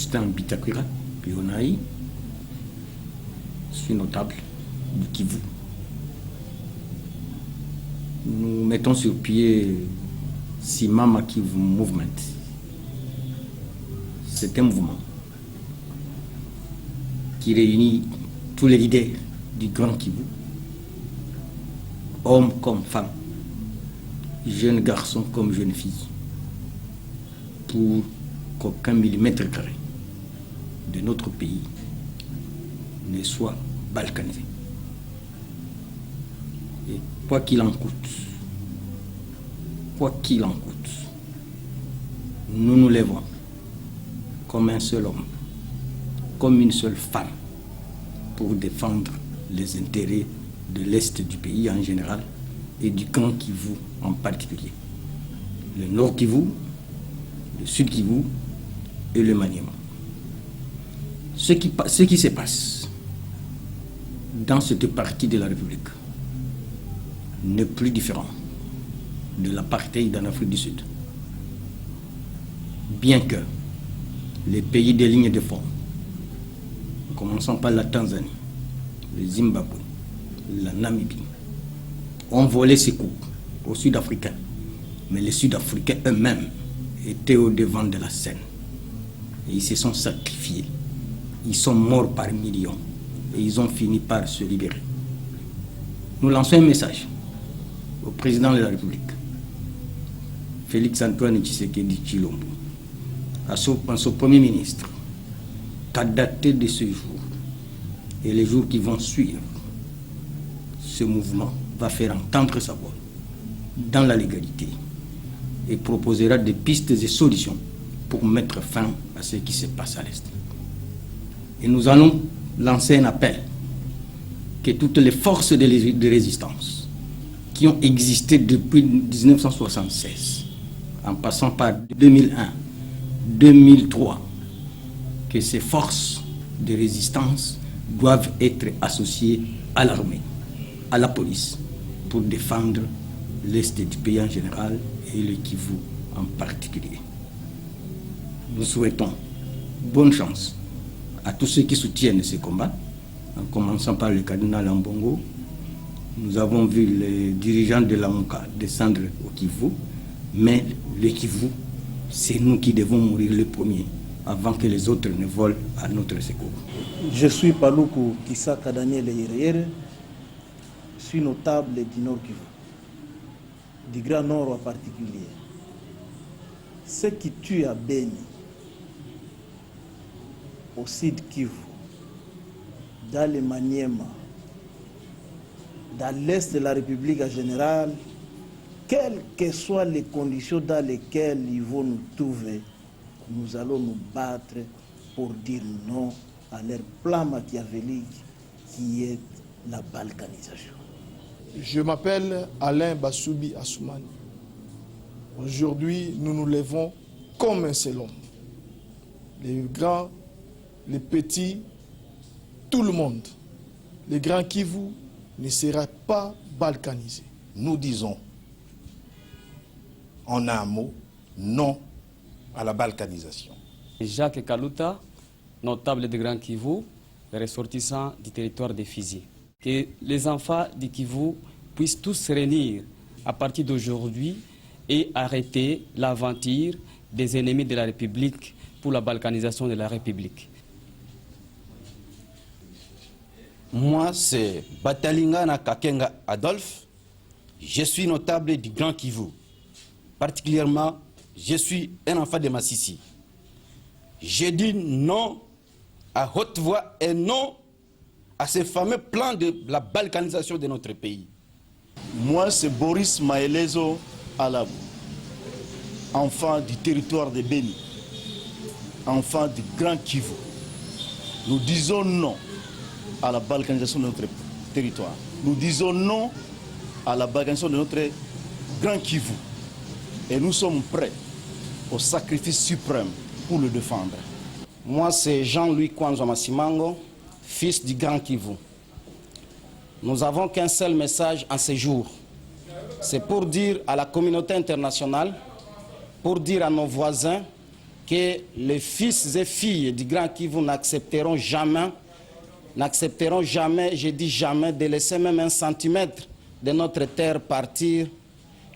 Justin Bitakwira, Pionaï. Je suis notable du Kivu. Nous mettons sur pied Simama Kivu Movement. C'est un mouvement qui réunit tous les leaders du Grand Kivu, hommes comme femmes, jeunes garçons comme jeunes filles, pour qu'aucun millimètre carré de notre pays ne soit balkanisé. Et quoi qu'il en coûte, nous nous lèvons comme un seul homme, comme une seule femme, pour défendre les intérêts de l'Est du pays en général et du Grand Kivu en particulier. Le Nord Kivu, le Sud Kivu et le Maniema. Ce qui se passe dans cette partie de la République n'est plus différent de l'apartheid en Afrique du Sud. Bien que les pays des lignes de front, commençant par la Tanzanie, le Zimbabwe, la Namibie, ont volé ces coups aux Sud-Africains, mais les Sud-Africains eux-mêmes étaient au devant de la scène. Et ils se sont sacrifiés. Ils sont morts par millions. Et ils ont fini par se libérer. Nous lançons un message au président de la République, Félix Antoine Tshisekedi Tshilombo, à son premier ministre, qu'à dater de ce jour et les jours qui vont suivre, ce mouvement va faire entendre sa voix dans la légalité et proposera des pistes et solutions pour mettre fin à ce qui se passe à l'Est. Et nous allons lancer un appel que toutes les forces de résistance qui ont existé depuis 1976, en passant par 2001, 2003, que ces forces de résistance doivent être associées à l'armée, à la police, pour défendre l'Est du pays en général et le Kivu en particulier. Nous souhaitons bonne chance à tous ceux qui soutiennent ces combats, en commençant par le cardinal Ambongo. Nous avons vu les dirigeants de la Monka descendre au Kivu, mais le Kivu, c'est nous qui devons mourir le premier avant que les autres ne volent à notre secours. Je suis Paluku Kisaka Daniel Yerere, je suis notable du Nord Kivu, du Grand Nord en particulier. Ce qui tue à Beni, au Sud Kivu, dans le Maniema, dans l'Est de la République en général, quelles que soient les conditions dans lesquelles ils vont nous trouver, nous allons nous battre pour dire non à leur plan machiavélique qui est la balkanisation. Je m'appelle Alain Bassoubi Assoumani. Aujourd'hui, nous nous levons comme un seul homme. Les grands, les petits, tout le monde. Le Grand Kivu ne sera pas balkanisé. Nous disons, en un mot, non à la balkanisation. Jacques Kaluta, notable de Grand Kivu, ressortissant du territoire de Fizi. Que les enfants du Kivu puissent tous se réunir à partir d'aujourd'hui et arrêter l'aventure des ennemis de la République pour la balkanisation de la République. Moi, c'est Batalingana Kakenga Adolphe. Je suis notable du Grand Kivu. Particulièrement, je suis un enfant de Massissi. Je dis non à haute voix et non à ce fameux plan de la balkanisation de notre pays. Moi, c'est Boris Maelezo Alabou, enfant du territoire de Beni, enfant du Grand Kivu. Nous disons non à la balkanisation de notre territoire. Nous disons non à la balkanisation de notre Grand Kivu. Et nous sommes prêts au sacrifice suprême pour le défendre. Moi, c'est Jean-Louis Kwanzo Masimango, fils du Grand Kivu. Nous n'avons qu'un seul message en ce jour. C'est pour dire à la communauté internationale, pour dire à nos voisins que les fils et filles du Grand Kivu n'accepteront jamais, je dis jamais, de laisser même un centimètre de notre terre partir,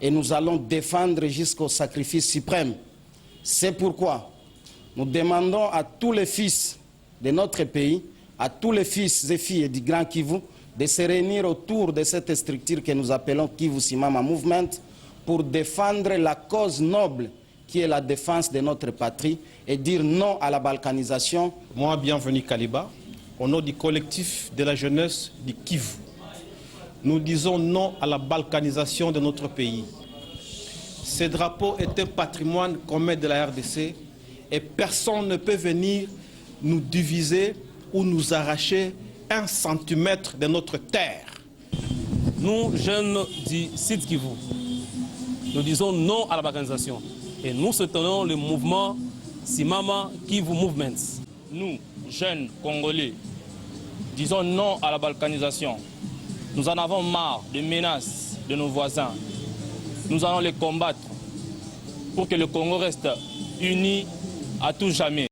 et nous allons défendre jusqu'au sacrifice suprême. C'est pourquoi nous demandons à tous les fils de notre pays, à tous les fils et filles du Grand Kivu, de se réunir autour de cette structure que nous appelons Kivu Simama Movement pour défendre la cause noble qui est la défense de notre patrie et dire non à la balkanisation. Moi, bienvenue Kaliba, au nom du collectif de la jeunesse du Kivu. Nous disons non à la balkanisation de notre pays. Ce drapeau est un patrimoine commun de la RDC et personne ne peut venir nous diviser ou nous arracher un centimètre de notre terre. Nous, jeunes du Sud Kivu, nous disons non à la balkanisation et nous soutenons le mouvement Simama Kivu Movement. Nous, jeunes Congolais, disons non à la balkanisation. Nous en avons marre des menaces de nos voisins. Nous allons les combattre pour que le Congo reste uni à tout jamais.